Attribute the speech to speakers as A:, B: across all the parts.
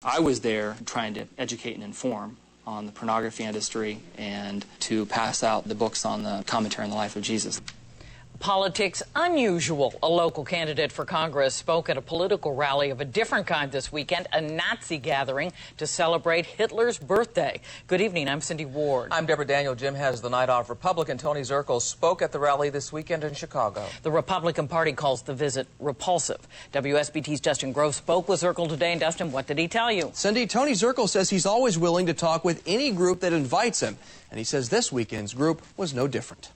A: I was there trying to educate and inform on the pornography industry and to pass out the books on the commentary on the life of Jesus.
B: Politics unusual. A local candidate for Congress spoke at a political rally of a different kind this weekend, a Nazi gathering to celebrate Hitler's birthday. Good evening, I'm Cindy Ward.
C: I'm Deborah Daniel. Jim has the night off. Republican Tony Zirkle spoke at the rally this weekend in Chicago.
B: The Republican Party calls the visit repulsive. WSBT's Dustin Grove spoke with Zirkle today. And Dustin, what did he tell you?
D: Cindy, Tony Zirkle says he's always willing to talk with any group that invites him. And he says this weekend's group was no different.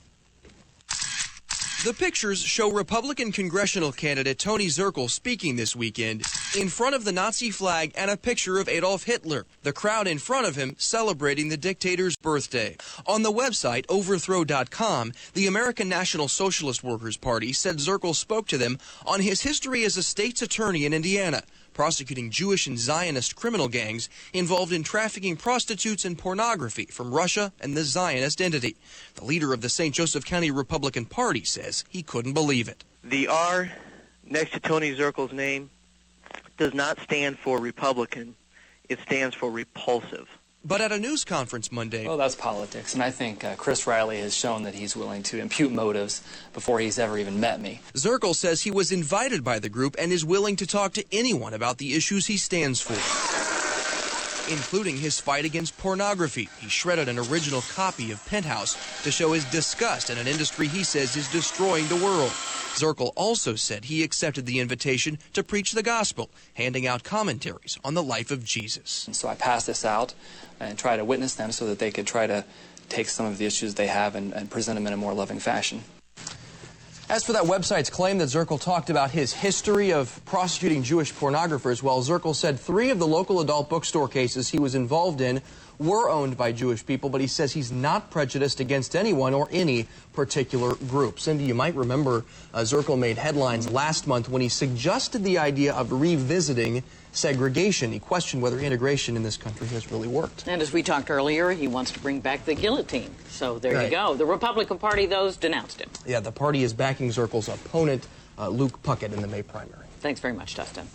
D: The pictures show Republican congressional candidate Tony Zirkle speaking this weekend in front of the Nazi flag and a picture of Adolf Hitler, the crowd in front of him celebrating the dictator's birthday. On the website overthrow.com, the American National Socialist Workers Party said Zirkle spoke to them on his history as a state's attorney in Indiana, prosecuting Jewish and Zionist criminal gangs involved in trafficking prostitutes and pornography from Russia and the Zionist entity. The leader of the St. Joseph County Republican Party says he couldn't believe it.
E: The R next to Tony Zirkle's name does not stand for Republican. It stands for repulsive.
D: But at a news conference Monday...
A: Well, that's politics, and I think Chris Riley has shown that he's willing to impute motives before he's ever even met me.
D: Zirkle says he was invited by the group and is willing to talk to anyone about the issues he stands for, including his fight against pornography. He shredded an original copy of Penthouse to show his disgust at an industry he says is destroying the world. Zirkle also said he accepted the invitation to preach the gospel, handing out commentaries on the life of Jesus.
A: And so I pass this out and try to witness them so that they could try to take some of the issues they have and present them in a more loving fashion.
D: As for that website's claim that Zirkle talked about his history of prosecuting Jewish pornographers, well, Zirkle said 3 of the local adult bookstore cases he was involved in were owned by Jewish people, but he says he's not prejudiced against anyone or any particular group. Cindy, you might remember Zirkle made headlines last month when he suggested the idea of revisiting segregation. He questioned whether integration in this country has really worked.
B: And as we talked earlier, he wants to bring back the guillotine. So there you go. The Republican Party, those, denounced him.
D: Yeah, the party is backing Zirkle's opponent, Luke Puckett, in the May primary.
B: Thanks very much, Dustin.